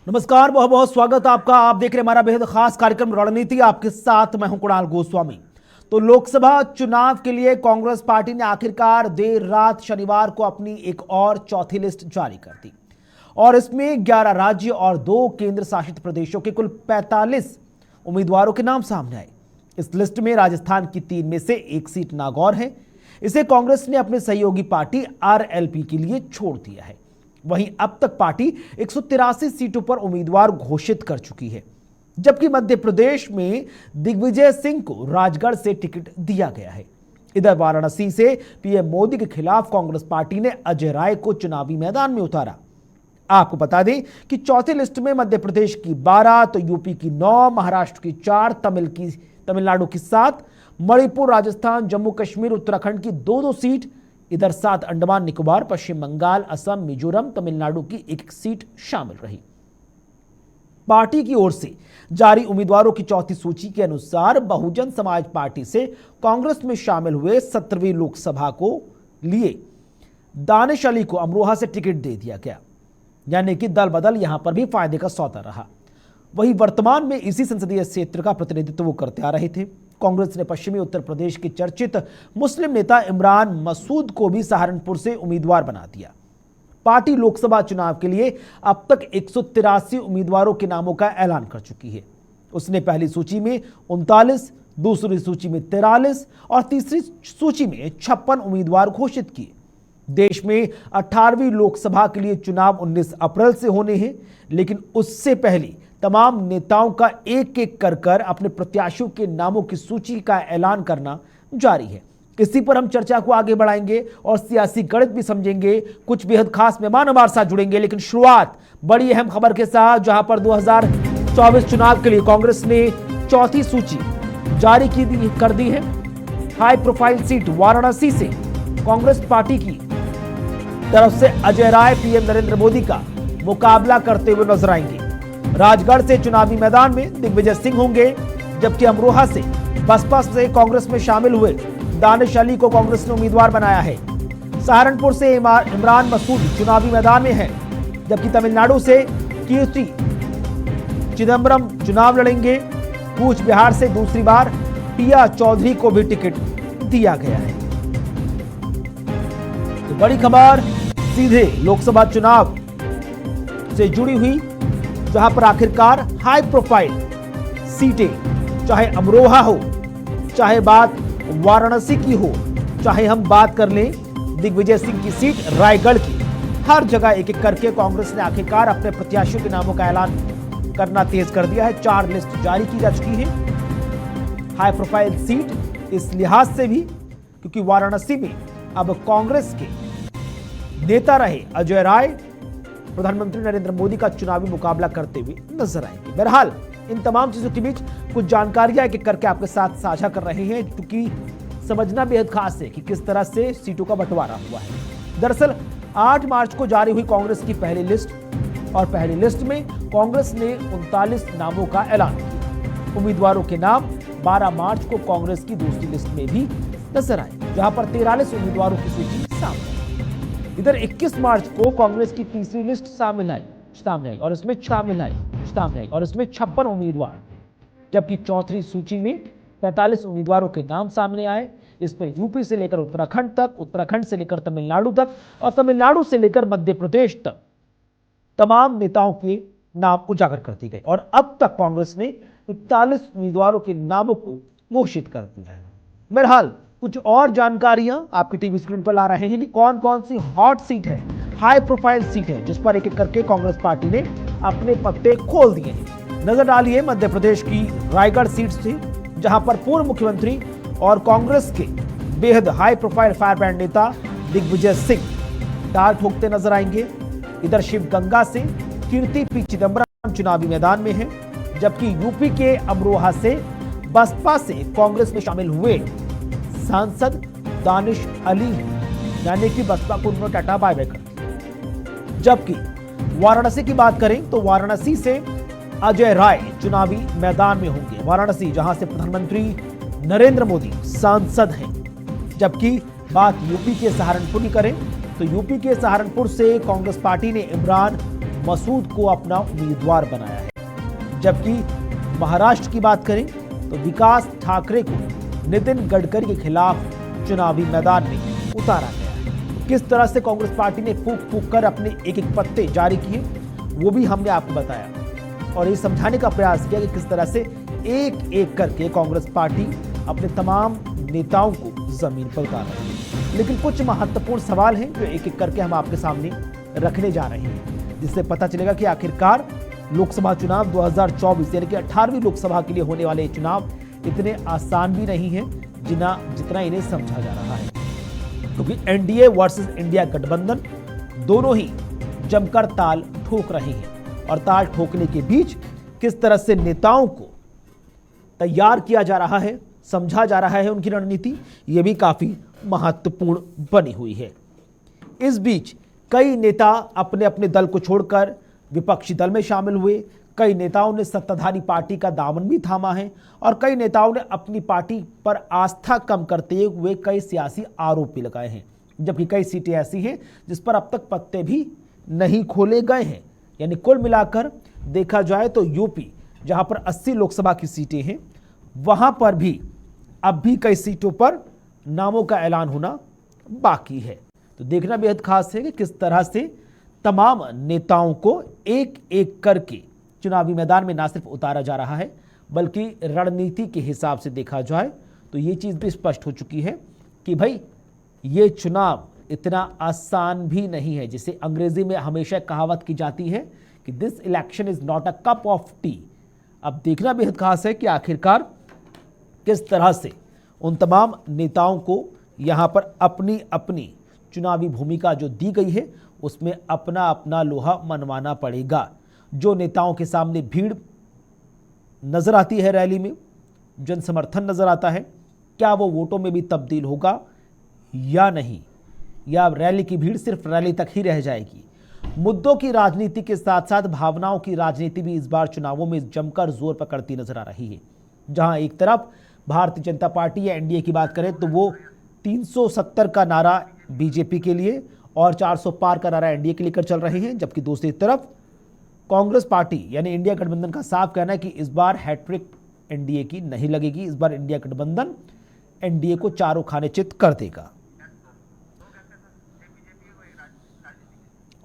नमस्कार, बहुत बहुत स्वागत आपका। आप देख रहे हैं हमारा बेहद खास कार्यक्रम रणनीति। आपके साथ मैं हूं कुणाल गोस्वामी। तो लोकसभा चुनाव के लिए कांग्रेस पार्टी ने आखिरकार देर रात शनिवार को अपनी एक और चौथी लिस्ट जारी कर दी और इसमें 11 राज्य और 2 केंद्र शासित प्रदेशों के कुल 45 उम्मीदवारों के नाम सामने आए। इस लिस्ट में राजस्थान की 3 में से 1 सीट नागौर है। इसे कांग्रेस ने अपने सहयोगी पार्टी आरएलपी के लिए छोड़ दिया है। वहीं अब तक पार्टी 183 सीटों पर उम्मीदवार घोषित कर चुकी है, जबकि मध्य प्रदेश में दिग्विजय सिंह को राजगढ़ से टिकट दिया गया है। इधर वाराणसी से पीएम मोदी के खिलाफ कांग्रेस पार्टी ने अजय राय को चुनावी मैदान में उतारा। आपको बता दें कि चौथी लिस्ट में मध्य प्रदेश की 12, तो यूपी की 9, महाराष्ट्र की 4, तमिलनाडु की 7, मणिपुर, राजस्थान, जम्मू कश्मीर, उत्तराखंड की 2-2 सीट, इधर 7 अंडमान निकोबार, पश्चिम बंगाल, असम, मिजोरम, तमिलनाडु की 1 सीट शामिल रही। पार्टी की ओर से जारी उम्मीदवारों की चौथी सूची के अनुसार बहुजन समाज पार्टी से कांग्रेस में शामिल हुए 17वीं लोकसभा को लिए दानिश अली को अमरोहा से टिकट दे दिया गया, यानी कि दल बदल यहां पर भी फायदे का सौदा रहा। वहीं वर्तमान में इसी संसदीय क्षेत्र का प्रतिनिधित्व वो करते आ रहे थे। कांग्रेस ने पश्चिमी उत्तर प्रदेश के चर्चित मुस्लिम नेता इमरान मसूद को भी सहारनपुर से उम्मीदवार बना दिया। पार्टी लोकसभा चुनाव के लिए अब तक 183 उम्मीदवारों के नामों का ऐलान कर चुकी है। उसने पहली सूची में 39, दूसरी सूची में 43 और तीसरी सूची में 56 उम्मीदवार घोषित किए। देश में 18वीं लोकसभा के लिए चुनाव 19 अप्रैल से होने हैं, लेकिन उससे पहले तमाम नेताओं का एक एक कर अपने प्रत्याशियों के नामों की सूची का ऐलान करना जारी है। इसी पर हम चर्चा को आगे बढ़ाएंगे और सियासी गणित भी समझेंगे। कुछ बेहद खास मेहमान हमारे साथ जुड़ेंगे, लेकिन शुरुआत बड़ी अहम खबर के साथ, जहां पर 2024 चुनाव के लिए कांग्रेस ने चौथी सूची जारी कर दी है। हाई प्रोफाइल सीट वाराणसी से कांग्रेस पार्टी की तरफ से अजय राय पीएम नरेंद्र मोदी का मुकाबला करते हुए नजर आएंगे। राजगढ़ से चुनावी मैदान में दिग्विजय सिंह होंगे, जबकि अमरोहा से बसपा से कांग्रेस में शामिल हुए दानिश अली को कांग्रेस ने उम्मीदवार बनाया है। सहारनपुर से इमरान मसूद चुनावी मैदान में है, जबकि तमिलनाडु से कीर्ति चिदम्बरम चुनाव लड़ेंगे। कूच बिहार से दूसरी बार पिया चौधरी को भी टिकट दिया गया है। तो बड़ी खबर सीधे लोकसभा चुनाव से जुड़ी हुई, जहां पर आखिरकार हाई प्रोफाइल सीटें, चाहे अमरोहा हो, चाहे बात वाराणसी की हो, चाहे हम बात कर लें दिग्विजय सिंह की सीट रायगढ़ की, हर जगह एक एक करके कांग्रेस ने आखिरकार अपने प्रत्याशियों के नामों का ऐलान करना तेज कर दिया है। 4 लिस्ट जारी की जा चुकी है। हाई प्रोफाइल सीट इस लिहाज से भी क्योंकि वाराणसी में अब कांग्रेस के नेता रहे अजय राय प्रधानमंत्री नरेंद्र मोदी का चुनावी मुकाबला करते हुए नजर आएंगे। बहरहाल इन तमाम चीजों के बीच कुछ जानकारियां एक एक करके आपके साथ साझा कर रहे हैं, क्योंकि समझना बेहद खास है कि किस तरह से सीटों का बंटवारा हुआ है। दरअसल 8 मार्च को जारी हुई कांग्रेस की पहली लिस्ट, और पहली लिस्ट में कांग्रेस ने 39 नामों का ऐलान किया। उम्मीदवारों के नाम 12 मार्च को कांग्रेस की दूसरी लिस्ट में भी नजर आए, जहां पर 43 उम्मीदवारों की सूची सामने। इधर 21 मार्च को कांग्रेस की तीसरी लिस्ट सामने आई और इसमें 56 उम्मीदवार, जबकि चौथी सूची में 45 उम्मीदवारों के नाम सामने आए। इस पर यूपी से लेकर उत्तराखंड तक, उत्तराखंड से लेकर तमिलनाडु तक और तमिलनाडु से लेकर मध्य प्रदेश तक तमाम नेताओं के नाम उजागर कर दिए गए और अब तक कांग्रेस ने 41 उम्मीदवारों के नामों को घोषित कर दिया है। बहरहाल कुछ और जानकारियां आपकी टीवी स्क्रीन पर ला रहे हैं कि कौन कौन सी हॉट सीट है, हाई प्रोफाइल सीट है, जिस पर एक एक करके कांग्रेस पार्टी ने अपने पत्ते खोल दिए हैं। नजर डालिए मध्य प्रदेश की रायगढ़ सीट से, जहां पर पूर्व मुख्यमंत्री और कांग्रेस के बेहद हाई प्रोफाइल फायरब्रांड नेता दिग्विजय सिंह ताल ठोकते नजर आएंगे। इधर शिवगंगा से कीर्ति पी चिदम्बरम चुनावी मैदान में है, जबकि यूपी के अमरोहा से बसपा से कांग्रेस में शामिल हुए सांसद दानिश अली, यानी कि बसपा को उन्होंने टाटा बाय बाय कर दिया। जबकि वाराणसी की बात करें तो वाराणसी से अजय राय चुनावी मैदान में होंगे। वाराणसी जहां से प्रधानमंत्री नरेंद्र मोदी सांसद हैं। जबकि बात यूपी के सहारनपुर की करें तो यूपी के सहारनपुर से कांग्रेस पार्टी ने इमरान मसूद को अपना उम्मीदवार बनाया है। जबकि महाराष्ट्र की बात करें तो विकास ठाकरे को नितिन गडकरी के खिलाफ चुनावी मैदान में उतारा गया है। किस तरह से कांग्रेस पार्टी ने फूंक फूंक कर अपने एक एक पत्ते जारी किए वो भी हमने आपको बताया और ये समझाने का प्रयास किया कि किस तरह से एक एक करके कांग्रेस पार्टी अपने तमाम नेताओं को जमीन पर उतार रही है। लेकिन कुछ महत्वपूर्ण सवाल हैं जो एक एक करके हम आपके सामने रखने जा रहे हैं, जिससे पता चलेगा कि आखिरकार लोकसभा चुनाव 2024 यानी कि 18वीं लोकसभा के लिए होने वाले चुनाव इतने आसान भी नहीं है जितना इन्हें समझा जा रहा है। क्योंकि एनडीए वर्सेस इंडिया गठबंधन दोनों ही जमकर ताल ठोक रहे हैं और ताल ठोकने के बीच किस तरह से नेताओं को तैयार किया जा रहा है, समझा जा रहा है उनकी रणनीति, यह भी काफी महत्वपूर्ण बनी हुई है। इस बीच कई नेता अपने अपने दल को छोड़कर विपक्षी दल में शामिल हुए, कई नेताओं ने सत्ताधारी पार्टी का दामन भी थामा है और कई नेताओं ने अपनी पार्टी पर आस्था कम करते हुए कई सियासी आरोप भी लगाए हैं। जबकि कई सीटें ऐसी हैं जिस पर अब तक पत्ते भी नहीं खोले गए हैं। यानी कुल मिलाकर देखा जाए तो यूपी जहां पर 80 लोकसभा की सीटें हैं, वहां पर भी अब भी कई सीटों पर नामों का ऐलान होना बाकी है। तो देखना बेहद खास है कि किस तरह से तमाम नेताओं को एक एक करके चुनावी मैदान में न सिर्फ उतारा जा रहा है बल्कि रणनीति के हिसाब से देखा जाए तो ये चीज़ भी स्पष्ट हो चुकी है कि भाई ये चुनाव इतना आसान भी नहीं है। जिसे अंग्रेजी में हमेशा कहावत की जाती है कि this election is not a cup of T. अब देखना बेहद खास है कि आखिरकार किस तरह से उन तमाम नेताओं को यहाँ पर अपनी अपनी चुनावी भूमिका जो दी गई है उसमें अपना अपना लोहा मनवाना पड़ेगा। जो नेताओं के सामने भीड़ नजर आती है, रैली में जन समर्थन नजर आता है, क्या वो वोटों में भी तब्दील होगा या नहीं, या रैली की भीड़ सिर्फ रैली तक ही रह जाएगी। मुद्दों की राजनीति के साथ साथ भावनाओं की राजनीति भी इस बार चुनावों में जमकर जोर पकड़ती नजर आ रही है। जहां एक तरफ भारतीय जनता पार्टी या एनडीए की बात करें तो वो 370 का नारा बीजेपी के लिए और 400 पार का नारा एनडीए के लेकर चल रहे हैं, जबकि दूसरी तरफ कांग्रेस पार्टी यानी इंडिया गठबंधन का साफ कहना है कि इस बार हैट्रिक एनडीए की नहीं लगेगी। इस बार इंडिया गठबंधन एनडीए को चारों खाने चित कर देगा।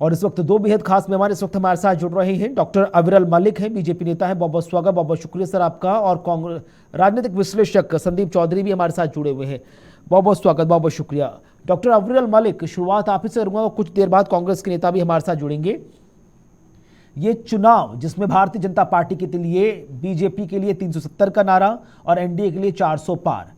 और इस वक्त दो बेहद खास मेहमान इस वक्त हमारे साथ जुड़ रहे हैं। डॉक्टर अविरल मलिक हैं, बीजेपी नेता हैं, बहुत बहुत स्वागत, बहुत बहुत शुक्रिया सर आपका। और कांग्रेस राजनीतिक विश्लेषक संदीप चौधरी भी हमारे साथ जुड़े हुए हैं, बहुत बहुत स्वागत, बहुत बहुत शुक्रिया। डॉक्टर अविरल मलिक, शुरुआत आप ही से करूंगा, कुछ देर बाद कांग्रेस के नेता भी हमारे साथ जुड़ेंगे। ये चुनाव जिसमें भारतीय जनता पार्टी के लिए, बीजेपी के लिए 370 का नारा और एनडीए के लिए 400 पार,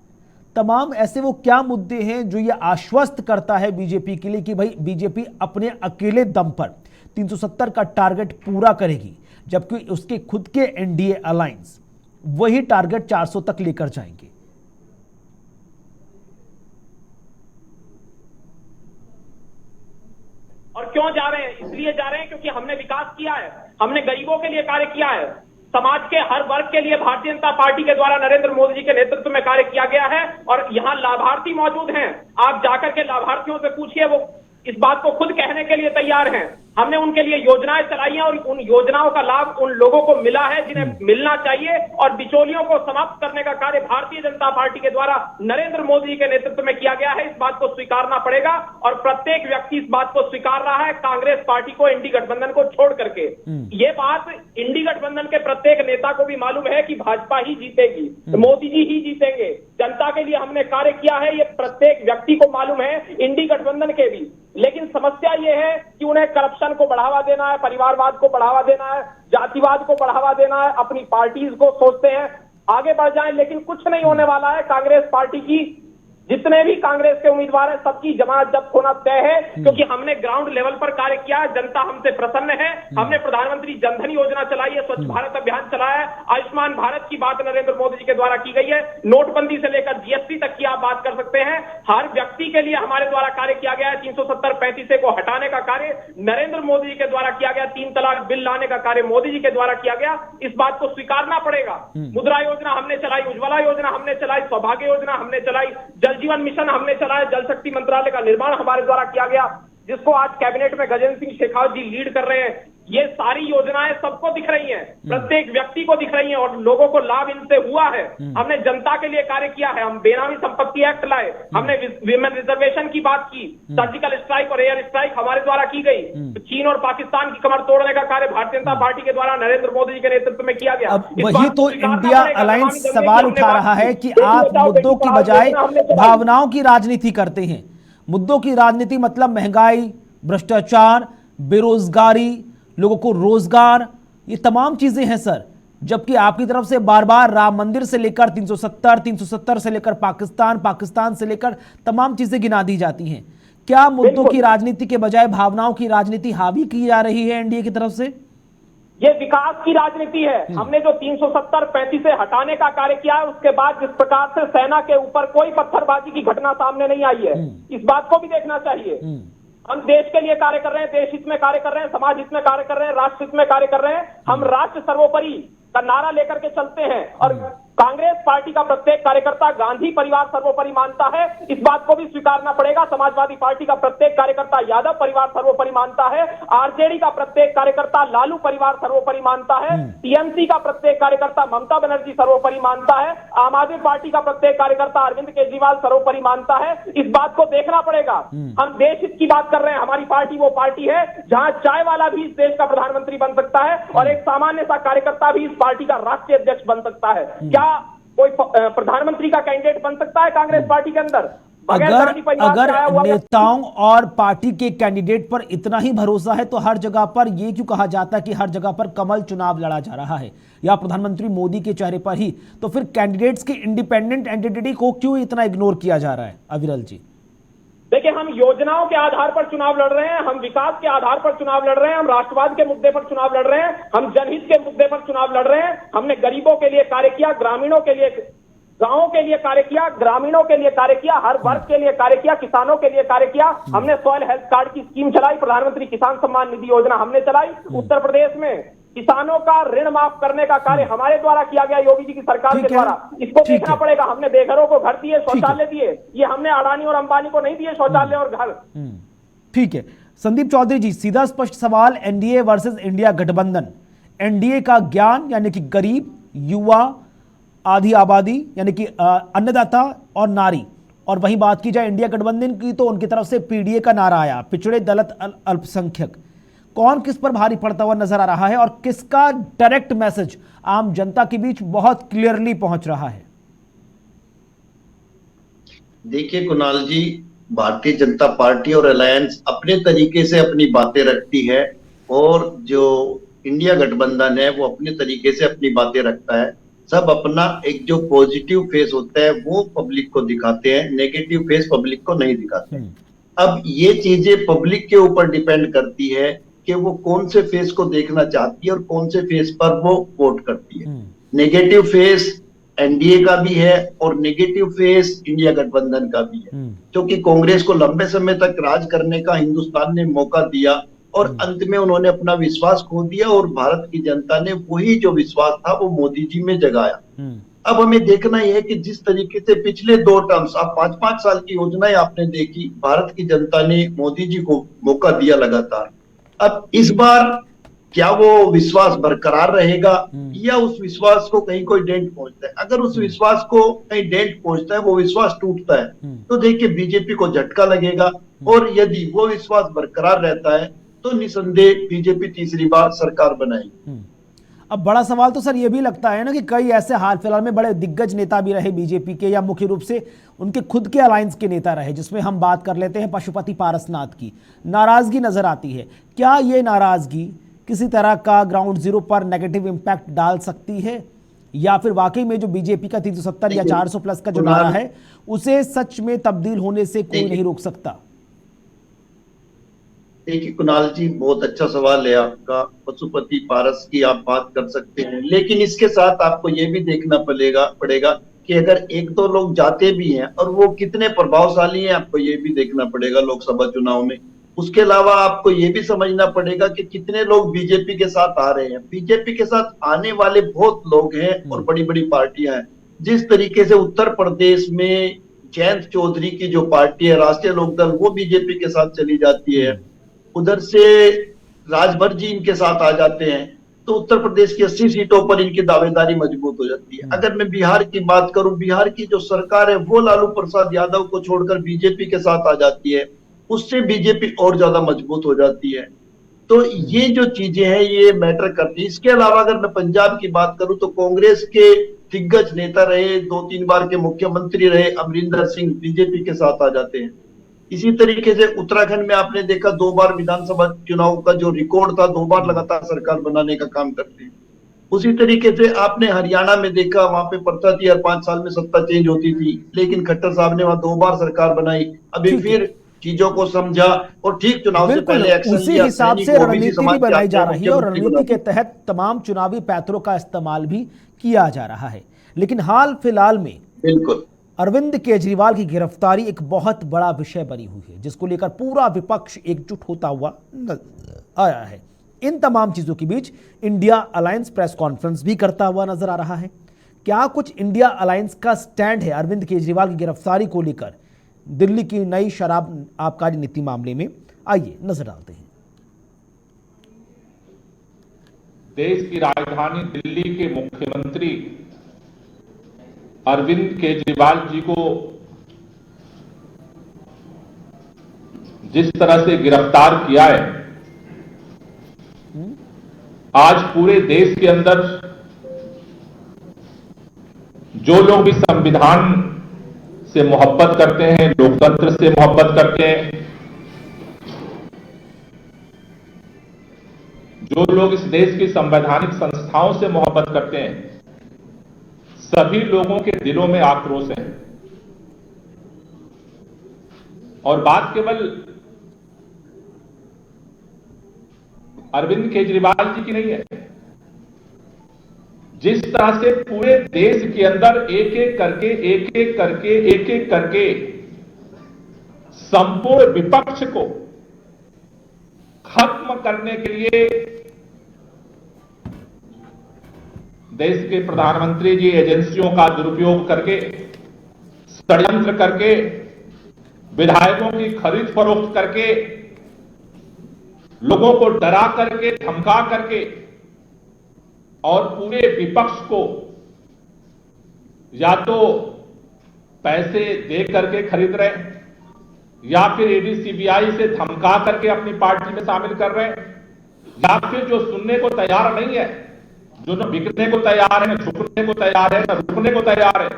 तमाम ऐसे वो क्या मुद्दे हैं जो ये आश्वस्त करता है बीजेपी के लिए कि भाई बीजेपी अपने अकेले दम पर 370 का टारगेट पूरा करेगी, जबकि उसके खुद के एनडीए अलायंस वही टारगेट 400 तक लेकर जाएंगे। और क्यों जा रहे हैं? इसलिए जा रहे हैं क्योंकि हमने विकास किया है, हमने गरीबों के लिए कार्य किया है, समाज के हर वर्ग के लिए भारतीय जनता पार्टी के द्वारा नरेंद्र मोदी जी के नेतृत्व में कार्य किया गया है। और यहाँ लाभार्थी मौजूद हैं, आप जाकर के लाभार्थियों से पूछिए, वो इस बात को खुद कहने के लिए तैयार हैं। हमने उनके लिए योजनाएं चलाई हैं और उन योजनाओं का लाभ उन लोगों को मिला है जिन्हें मिलना चाहिए। और बिचौलियों को समाप्त करने का कार्य भारतीय जनता पार्टी के द्वारा नरेंद्र मोदी के नेतृत्व में किया गया है। इस बात को स्वीकारना पड़ेगा और प्रत्येक व्यक्ति इस बात को स्वीकार रहा है, कांग्रेस पार्टी को, इंडी गठबंधन को छोड़ करके। ये बात इंडी गठबंधन के प्रत्येक नेता को भी मालूम है कि भाजपा ही जीतेगी, मोदी जी ही जीतेंगे। जनता के लिए हमने कार्य किया है, ये प्रत्येक व्यक्ति को मालूम है, इंडी गठबंधन के भी। लेकिन समस्या ये है कि उन्हें करप्शन को बढ़ावा देना है, परिवारवाद को बढ़ावा देना है, जातिवाद को बढ़ावा देना है, अपनी पार्टीज को सोचते हैं आगे बढ़ जाएं, लेकिन कुछ नहीं होने वाला है। कांग्रेस पार्टी की जितने भी कांग्रेस के उम्मीदवार हैं सबकी जमानत जब्त होना तय है, क्योंकि हमने ग्राउंड लेवल पर कार्य किया है, जनता हमसे प्रसन्न है। हमने प्रधानमंत्री जनधन योजना चलाई है, स्वच्छ भारत अभियान चलाया है, आयुष्मान भारत की बात नरेंद्र मोदी जी के द्वारा की गई है, नोटबंदी से लेकर जीएसटी तक की आप बात कर सकते हैं। हर व्यक्ति के लिए हमारे द्वारा कार्य किया गया है। 370-35 को हटाने का कार्य नरेंद्र मोदी जी के द्वारा किया गया, 3 तलाक बिल लाने का कार्य मोदी जी के द्वारा किया गया। इस बात को स्वीकारना पड़ेगा। मुद्रा योजना हमने चलाई, उज्ज्वला योजना हमने चलाई, सौभाग्य योजना हमने चलाई, जल जीवन मिशन हमने चलाया, जल शक्ति मंत्रालय का निर्माण हमारे द्वारा किया गया, जिसको आज कैबिनेट में गजेंद्र सिंह शेखावत जी लीड कर रहे हैं। ये सारी योजनाएं सबको दिख रही हैं, प्रत्येक व्यक्ति को दिख रही हैं और लोगों को लाभ इनसे हुआ है। हमने जनता के लिए कार्य किया है, हम बेनामी संपत्ति एक्ट लाए, हमने विमेन रिजर्वेशन की बात की, सर्जिकल स्ट्राइक और एयर स्ट्राइक हमारे द्वारा की गई, चीन और पाकिस्तान की कमर तोड़ने का कार्य भारतीय जनता पार्टी के द्वारा नरेंद्र मोदी जी के नेतृत्व में किया गया। अब वही तो इंडिया अलायंस सवाल उठा रहा है कि आप मुद्दों की बजाय भावनाओं की राजनीति करते हैं। मुद्दों की राजनीति मतलब महंगाई, भ्रष्टाचार, बेरोजगारी, लोगों को रोजगार, ये तमाम चीजें हैं सर। जबकि आपकी तरफ से बार बार राम मंदिर से लेकर 370 से लेकर पाकिस्तान से लेकर तमाम चीजें गिना दी जाती हैं। क्या मुद्दों की राजनीति के बजाय भावनाओं की राजनीति हावी की जा रही है एनडीए की तरफ से? ये विकास की राजनीति है। हमने जो 370-35 से हटाने का कार्य किया है, उसके बाद जिस प्रकार से सेना के ऊपर कोई पत्थरबाजी की घटना सामने नहीं आई है, इस बात को भी देखना चाहिए। हम देश के लिए कार्य कर रहे हैं, देश हित में कार्य कर रहे हैं, समाज हित में कार्य कर रहे हैं, राष्ट्र हित में कार्य कर रहे हैं। हम राष्ट्र सर्वोपरि का नारा लेकर के चलते हैं और कांग्रेस पार्टी का प्रत्येक कार्यकर्ता गांधी परिवार सर्वोपरि मानता है, इस बात को भी स्वीकारना पड़ेगा। समाजवादी पार्टी का प्रत्येक कार्यकर्ता यादव परिवार सर्वोपरि मानता है, आरजेडी का प्रत्येक कार्यकर्ता लालू परिवार सर्वोपरि मानता है, टीएमसी का प्रत्येक कार्यकर्ता ममता बनर्जी सर्वोपरि मानता है, आम आदमी पार्टी का प्रत्येक कार्यकर्ता अरविंद केजरीवाल सर्वोपरि मानता है। इस बात को देखना पड़ेगा। हम देश हित की बात कर रहे हैं, हमारी पार्टी वो पार्टी है जहां चाय वाला भी इस देश का प्रधानमंत्री बन सकता है और एक सामान्य सा कार्यकर्ता भी इस पार्टी का राष्ट्रीय अध्यक्ष बन सकता है। क्या कोई प्रधानमंत्री का कैंडिडेट बन सकता है कांग्रेस पार्टी के अंदर? अगर नेताओं और पार्टी के कैंडिडेट पर इतना ही भरोसा है तो हर जगह पर यह क्यों कहा जाता है कि हर जगह पर कमल चुनाव लड़ा जा रहा है या प्रधानमंत्री मोदी के चेहरे पर ही? तो फिर कैंडिडेट्स की इंडिपेंडेंट एंटिटी को क्यों इतना इग्नोर किया जा रहा है? अविरल जी देखिए, हम योजनाओं के आधार पर चुनाव लड़ रहे हैं, हम विकास के आधार पर चुनाव लड़ रहे हैं, हम राष्ट्रवाद के मुद्दे पर चुनाव लड़ रहे हैं, हम जनहित के मुद्दे पर चुनाव लड़ रहे हैं। हमने गरीबों के लिए कार्य किया, ग्रामीणों के लिए, गांवों के लिए कार्य किया, ग्रामीणों के लिए कार्य किया, हर वर्ग के लिए कार्य किया, किसानों के लिए कार्य किया। हमने सॉइल हेल्थ कार्ड की स्कीम चलाई, प्रधानमंत्री किसान सम्मान निधि योजना हमने चलाई। उत्तर प्रदेश में किसानों का ऋण माफ करने का कार्य हमारे द्वारा किया गया, योगी जी की सरकार के द्वारा। इसको देखना पड़ेगा। हमने बेघरों को घर दिए, शौचालय दिए। ये हमने अडानी और अंबानी को नहीं दिए शौचालय और घर। ठीक है संदीप चौधरी जी, सीधा स्पष्ट सवाल, एनडीए वर्सेस इंडिया गठबंधन। एनडीए का ज्ञान यानी कि गरीब, युवा, आधी आबादी यानी कि अन्नदाता और नारी, और वहीं बात की जाए इंडिया गठबंधन की तो उनकी तरफ से पीडीए का नारा आया, पिछड़े दलित अल्पसंख्यक। कौन किस पर भारी पड़ता हुआ नजर आ रहा है और किसका डायरेक्ट मैसेज आम जनता के बीच बहुत क्लियरली पहुंच रहा है? देखिए कुणाल जी, भारतीय जनता पार्टी और अलायंस अपने तरीके से अपनी बातें रखती है और जो इंडिया गठबंधन है वो अपने तरीके से अपनी बातें रखता है। सब अपना एक जो पॉजिटिव फेस होता है वो पब्लिक को दिखाते हैं, नेगेटिव फेस पब्लिक को नहीं दिखाते। अब ये चीजें पब्लिक के ऊपर डिपेंड करती है कि वो कौन से फेस को देखना चाहती है और कौन से फेस पर वो वोट करती है। नेगेटिव फेस एनडीए का भी है और नेगेटिव फेस इंडिया गठबंधन का भी है, क्योंकि कांग्रेस को लंबे समय तक राज करने का हिंदुस्तान ने मौका दिया और अंत में उन्होंने अपना विश्वास खो दिया और भारत की जनता ने वही जो विश्वास था वो मोदी जी में जगाया। अब हमें देखना यह है कि जिस तरीके से पिछले 2 टर्म्स, आप 5-5 साल की योजनाएं आपने देखी, भारत की जनता ने मोदी जी को मौका दिया लगातार। अब इस बार क्या वो विश्वास बरकरार रहेगा या उस विश्वास को कहीं कोई डेंट पहुंचता है? अगर उस विश्वास को कहीं डेंट पहुंचता है, वो विश्वास टूटता है, तो देखिए बीजेपी को झटका लगेगा। और यदि वो विश्वास बरकरार रहता है तो निसंदेह बीजेपी तीसरी बार सरकार बनाएगी। अब बड़ा सवाल तो सर ये भी लगता है ना कि कई ऐसे हाल फिलहाल में बड़े दिग्गज नेता भी रहे बीजेपी के, या मुख्य रूप से उनके खुद के अलायंस के नेता रहे, जिसमें हम बात कर लेते हैं पशुपति पारसनाथ की। नाराजगी नजर आती है। क्या ये नाराजगी किसी तरह का ग्राउंड जीरो पर नेगेटिव इंपैक्ट डाल सकती है, या फिर वाकई में जो बीजेपी का 370 या 400 प्लस का जो नारा है उसे सच में तब्दील होने से कोई नहीं रोक सकता? देखिए कुणाल जी, बहुत अच्छा सवाल है आपका। पशुपति पारस की आप बात कर सकते हैं, लेकिन इसके साथ आपको ये भी देखना पड़ेगा कि अगर 1-2 लोग जाते भी हैं और वो कितने प्रभावशाली हैं, आपको ये भी देखना पड़ेगा लोकसभा चुनाव में। उसके अलावा आपको ये भी समझना पड़ेगा कि कितने लोग बीजेपी के साथ आ रहे हैं। बीजेपी के साथ आने वाले बहुत लोग हैं और बड़ी बड़ी पार्टियां हैं। जिस तरीके से उत्तर प्रदेश में जयंत चौधरी की जो पार्टी है राष्ट्रीय लोकदल, वो बीजेपी के साथ चली जाती है। उधर से राजभर जी इनके साथ आ जाते हैं, तो उत्तर प्रदेश की 80 सीटों पर इनकी दावेदारी मजबूत हो जाती है। अगर मैं बिहार की बात करूं, बिहार की जो सरकार है वो लालू प्रसाद यादव को छोड़कर बीजेपी के साथ आ जाती है, उससे बीजेपी और ज्यादा मजबूत हो जाती है। तो ये जो चीजें हैं ये मैटर करती है। इसके अलावा अगर मैं पंजाब की बात करूं तो कांग्रेस के दिग्गज नेता रहे, 2-3 बार के मुख्यमंत्री रहे अमरिंदर सिंह बीजेपी के साथ आ जाते हैं। इसी तरीके से उत्तराखंड में आपने देखा 2 बार विधानसभा चुनाव का जो रिकॉर्ड था, 2 बार लगातार सरकार बनाने का काम करते हैं। उसी तरीके से आपने हरियाणा में देखा, वहां पे प्रथा थी हर 5 साल में सत्ता चेंज होती थी, लेकिन खट्टर साहब ने वहां 2 बार सरकार बनाई, अभी फिर चीजों को समझा और ठीक चुनाव से बिल्कुल पहले एक्शन उसी लिया। हिसाब से सैनिक, ओबीसी रणनीति भी समाज के बनाई जा आपने रही है और मुख्यमंत्री रणनीति बना के तहत तमाम चुनावी पैंतरों का इस्तेमाल भी किया जा रहा है। लेकिन हाल फिलहाल में बिल्कुल अरविंद केजरीवाल की गिरफ्तारी एक बहुत बड़ा विषय बनी हुई है, जिसको लेकर पूरा विपक्ष एकजुट होता हुआ नजर आया है। इन तमाम चीजों के बीच इंडिया अलायंस प्रेस कॉन्फ्रेंस भी करता हुआ नजर आ रहा है। क्या कुछ इंडिया अलायंस का स्टैंड है अरविंद केजरीवाल की गिरफ्तारी को लेकर दिल्ली की नई शराब आबकारी नीति मामले में? आइए नजर डालते हैं। देश की राजधानी दिल्ली के मुख्यमंत्री अरविंद केजरीवाल जी को जिस तरह से गिरफ्तार किया है, आज पूरे देश के अंदर जो लोग भी संविधान से मोहब्बत करते हैं, लोकतंत्र से मोहब्बत करते हैं, जो लोग इस देश की संवैधानिक संस्थाओं से मोहब्बत करते हैं, सभी लोगों के दिलों में आक्रोश है। और बात केवल अरविंद केजरीवाल जी की नहीं है। जिस तरह से पूरे देश के अंदर एक एक करके संपूर्ण विपक्ष को खत्म करने के लिए देश के प्रधानमंत्री जी एजेंसियों का दुरुपयोग करके, षड्यंत्र करके, विधायकों की खरीद फरोख्त करके, लोगों को डरा करके, धमका करके और पूरे विपक्ष को या तो पैसे दे करके खरीद रहे हैं या फिर ईडी सीबीआई से धमका करके अपनी पार्टी में शामिल कर रहे हैं, या फिर जो सुनने को तैयार नहीं है, जो न बिकने को तैयार है, न झुकने को तैयार है, न रुकने को तैयार है,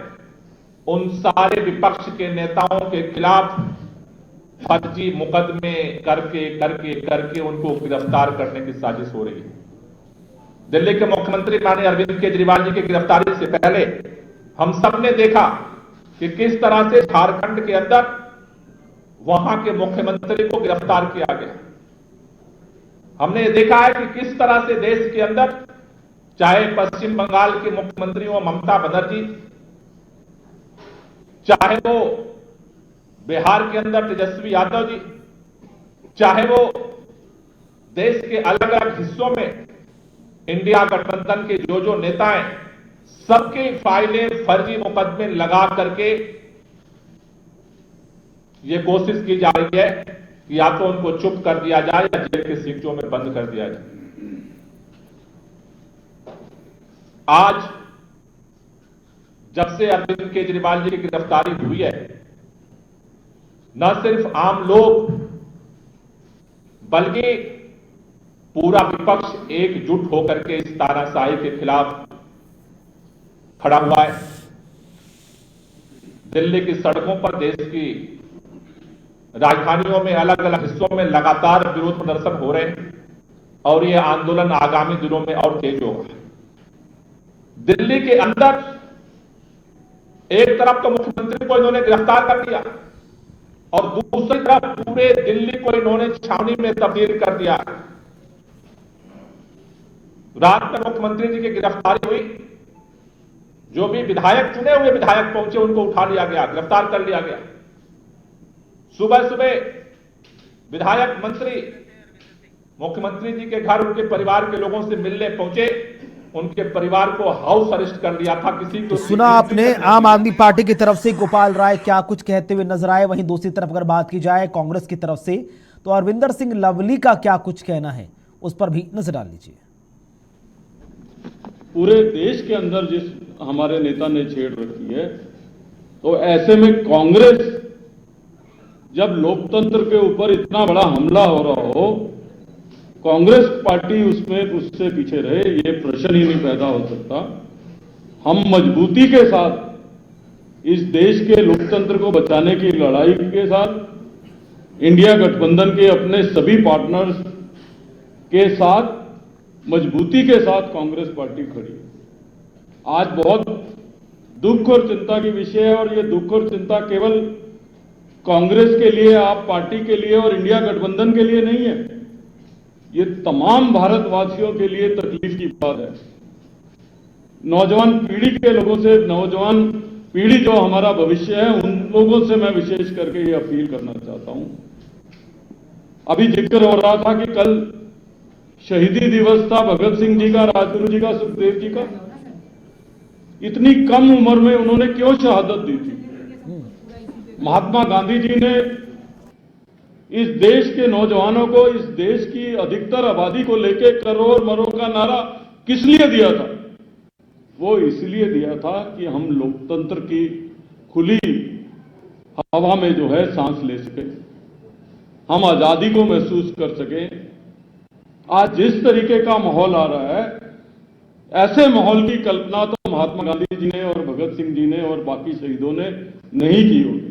उन सारे विपक्ष के नेताओं के खिलाफ फर्जी मुकदमे करके उनको गिरफ्तार करने की साजिश हो रही है। दिल्ली के मुख्यमंत्री माननीय अरविंद केजरीवाल जी की गिरफ्तारी से पहले हम सब ने देखा कि किस तरह से झारखंड के अंदर वहां के मुख्यमंत्री को गिरफ्तार किया गया। हमने देखा है कि किस तरह से देश के अंदर, चाहे पश्चिम बंगाल के मुख्यमंत्री हो ममता बनर्जी, चाहे वो बिहार के अंदर तेजस्वी यादव जी, चाहे वो देश के अलग अलग हिस्सों में इंडिया गठबंधन के जो नेता हैं, सबकी फाइलें फर्जी मुकदमे लगा करके ये कोशिश की जा रही है कि या तो उनको चुप कर दिया जाए या जेल के सीटों में बंद कर दिया जाए। आज जब से अरविंद केजरीवाल जी की गिरफ्तारी हुई है, न सिर्फ आम लोग बल्कि पूरा विपक्ष एकजुट होकर के इस तानाशाही के खिलाफ खड़ा हुआ है। दिल्ली की सड़कों पर, देश की राजधानियों में, अलग अलग हिस्सों में लगातार विरोध प्रदर्शन हो रहे हैं और यह आंदोलन आगामी दिनों में और तेज होगा। दिल्ली के अंदर एक तरफ तो मुख्यमंत्री को इन्होंने गिरफ्तार कर दिया और दूसरी तरफ पूरे दिल्ली को इन्होंने छावनी में तब्दील कर दिया। रात में मुख्यमंत्री जी की गिरफ्तारी हुई, जो भी विधायक, चुने हुए विधायक पहुंचे, उनको उठा लिया गया, गिरफ्तार कर लिया गया। सुबह सुबह विधायक मंत्री मुख्यमंत्री जी के घर उनके परिवार के लोगों से मिलने पहुंचे, उनके परिवार को हाउस अरेस्ट कर लिया था। किसी को सुना आपने आम आदमी पार्टी की तरफ से गोपाल राय क्या कुछ कहते हुए नजर आए। वहीं दूसरी तरफ अगर बात की जाए कांग्रेस की तरफ से, तो अरविंदर सिंह लवली का क्या कुछ कहना है, उस पर भी नजर डाल लीजिए। पूरे देश के अंदर जिस हमारे नेता ने छेड़ रखी है, तो ऐसे में कांग्रेस जब लोकतंत्र के ऊपर इतना बड़ा हमला हो रहा हो, कांग्रेस पार्टी उसमें उससे पीछे रहे, ये प्रश्न ही नहीं पैदा हो सकता। हम मजबूती के साथ इस देश के लोकतंत्र को बचाने की लड़ाई के साथ इंडिया गठबंधन के अपने सभी पार्टनर्स के साथ मजबूती के साथ कांग्रेस पार्टी खड़ी है। आज बहुत दुख और चिंता की विषय है, और ये दुख और चिंता केवल कांग्रेस के लिए, आप पार्टी के लिए और इंडिया गठबंधन के लिए नहीं है, ये तमाम भारतवासियों के लिए तकलीफ की बात है। नौजवान पीढ़ी के लोगों से, नौजवान पीढ़ी जो हमारा भविष्य है, उन लोगों से मैं विशेष करके ये अपील करना चाहता हूं। अभी जिक्र हो रहा था कि कल शहीदी दिवस था भगत सिंह जी का, राजगुरु जी का, सुखदेव जी का। इतनी कम उम्र में उन्होंने क्यों शहादत दी थी? महात्मा गांधी जी ने इस देश के नौजवानों को, इस देश की अधिकतर आबादी को लेके करोड़ मरो का नारा किस लिए दिया था? वो इसलिए दिया था कि हम लोकतंत्र की खुली हवा में जो है सांस ले सके, हम आजादी को महसूस कर सके। आज जिस तरीके का माहौल आ रहा है, ऐसे माहौल की कल्पना तो महात्मा गांधी जी ने और भगत सिंह जी ने और बाकी शहीदों ने नहीं की होगी।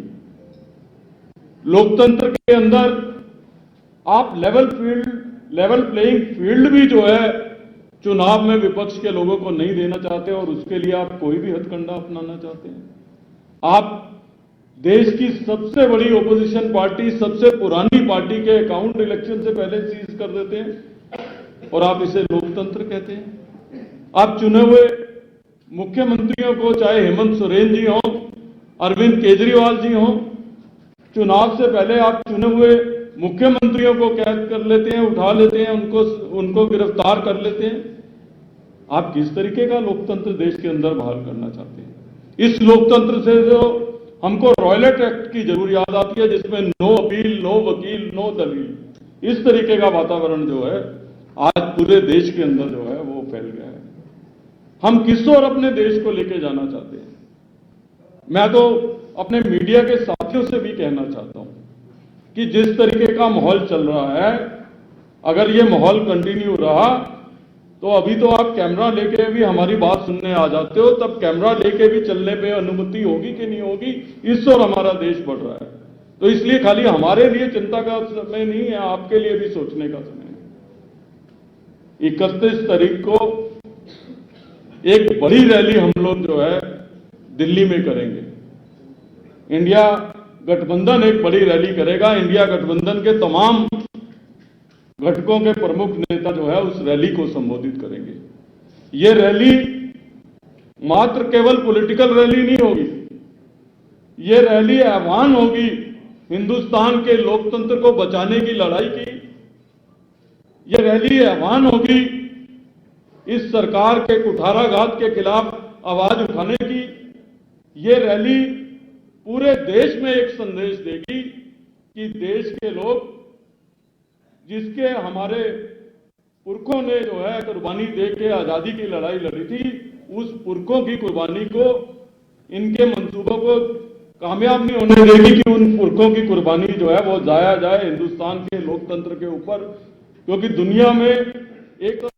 लोकतंत्र के अंदर आप लेवल प्लेइंग फील्ड भी जो है चुनाव में विपक्ष के लोगों को नहीं देना चाहते, और उसके लिए आप कोई भी हथकंडा अपनाना चाहते हैं। आप देश की सबसे बड़ी ओपोजिशन पार्टी, सबसे पुरानी पार्टी के अकाउंट इलेक्शन से पहले सीज कर देते हैं, और आप इसे लोकतंत्र कहते हैं। आप चुने हुए मुख्यमंत्रियों को, चाहे हेमंत सोरेन जी हों, अरविंद केजरीवाल जी हों, चुनाव से पहले आप चुने हुए मुख्यमंत्रियों को कैद कर लेते हैं, उठा लेते हैं, उनको गिरफ्तार कर लेते हैं। आप किस तरीके का लोकतंत्र देश के अंदर बहाल करना चाहते हैं? इस लोकतंत्र से जो हमको रॉयलेट एक्ट की जरूर याद आती है, जिसमें नो अपील, नो वकील, नो दलील, इस तरीके का वातावरण जो है आज पूरे देश के अंदर जो है वो फैल गया है। हम किस ओर अपने देश को लेके जाना चाहते हैं? मैं तो अपने मीडिया के साथियों से भी कहना चाहता हूं कि जिस तरीके का माहौल चल रहा है, अगर ये माहौल कंटिन्यू रहा तो अभी तो आप कैमरा लेके भी हमारी बात सुनने आ जाते हो, तब कैमरा लेके भी चलने पे अनुमति होगी कि नहीं होगी, इस ओर हमारा देश बढ़ रहा है। तो इसलिए खाली हमारे लिए चिंता का समय नहीं है, आपके लिए भी सोचने का समय है। 31 तारीख को एक बड़ी रैली हम लोग जो है दिल्ली में करेंगे। इंडिया गठबंधन एक बड़ी रैली करेगा। इंडिया गठबंधन के तमाम घटकों के प्रमुख नेता जो है उस रैली को संबोधित करेंगे। ये रैली मात्र केवल पॉलिटिकल रैली नहीं होगी, ये रैली आह्वान होगी हिंदुस्तान के लोकतंत्र को बचाने की लड़ाई की। ये रैली आह्वान होगी इस सरकार के कुठाराघात के खिलाफ आवाज उठाने की। ये रैली पूरे देश में एक संदेश देगी कि देश के लोग, जिसके हमारे पुरखों ने जो है कुर्बानी दे के आजादी की लड़ाई लड़ी थी, उस पुरखों की कुर्बानी को, इनके मंसूबों को कामयाब नहीं होने देगी कि उन पुरखों की कुर्बानी जो है वो जाया जाए हिंदुस्तान के लोकतंत्र के ऊपर। क्योंकि दुनिया में एक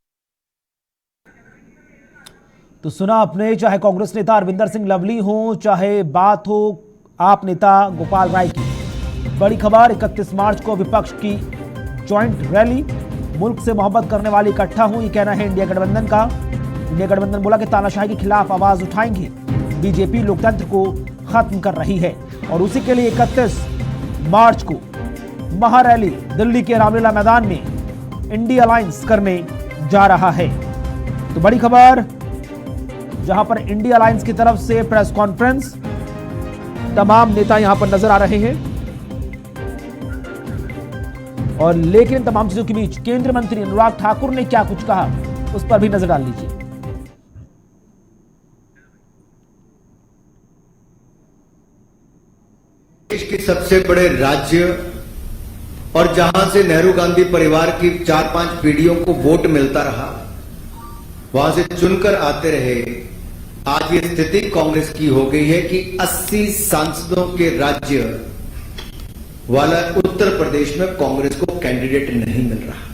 तो सुना आपने, चाहे कांग्रेस नेता अरविंदर सिंह लवली हो, चाहे बात हो आप नेता गोपाल राय की। बड़ी खबर, 31 मार्च को विपक्ष की जॉइंट रैली, मुल्क से मोहब्बत करने वाले इकट्ठा हुई, कहना है इंडिया गठबंधन का। इंडिया गठबंधन बोला कि तानाशाही के खिलाफ आवाज उठाएंगे, बीजेपी लोकतंत्र को खत्म कर रही है, और उसी के लिए 31 मार्च को महारैली दिल्ली के रामलीला मैदान में इंडिया अलायंस करने जा रहा है। तो बड़ी खबर, जहां पर इंडिया अलायंस की तरफ से प्रेस कॉन्फ्रेंस, तमाम नेता यहां पर नजर आ रहे हैं। और लेकिन तमाम चीजों के बीच केंद्रीय मंत्री अनुराग ठाकुर ने क्या कुछ कहा, उस पर भी नजर डाल लीजिए। देश के सबसे बड़े राज्य और जहां से नेहरू गांधी परिवार की 4-5 पीढ़ियों को वोट मिलता रहा, वहां से चुनकर आते रहे। आज ये स्थिति कांग्रेस की हो गई है कि 80 सांसदों के राज्य वाला उत्तर प्रदेश में कांग्रेस को कैंडिडेट नहीं मिल रहा।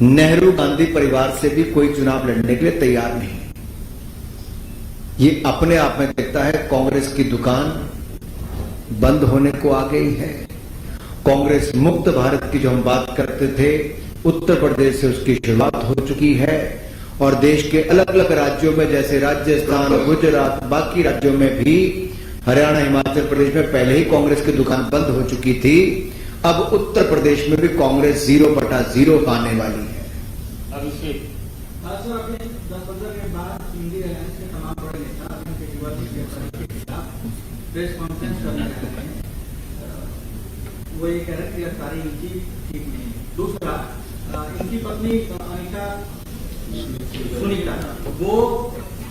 नेहरू गांधी परिवार से भी कोई चुनाव लड़ने के लिए तैयार नहीं। ये अपने आप में दिखता है कांग्रेस की दुकान बंद होने को आ गई है। कांग्रेस मुक्त भारत की जो हम बात करते थे, उत्तर प्रदेश से उसकी शुरुआत हो चुकी है और देश के अलग अलग राज्यों में जैसे राजस्थान, गुजरात, बाकी राज्यों में भी, हरियाणा, हिमाचल प्रदेश में पहले ही कांग्रेस की दुकान बंद हो चुकी थी। अब उत्तर प्रदेश में भी कांग्रेस 0/0 आने वाली है। सर, अपने 10-15 के बाद इंडिया अलायंस के तमाम बड़े नेता केजरीवाल के खिलाफ प्रेस कॉन्फ्रेंस करने जा रहे हैं। वो ये कह रहे हैं कि गिरफ्तारी इनकी ठीक नहीं। दूसरा, इनकी पत्नी अनिता सुनीता, वो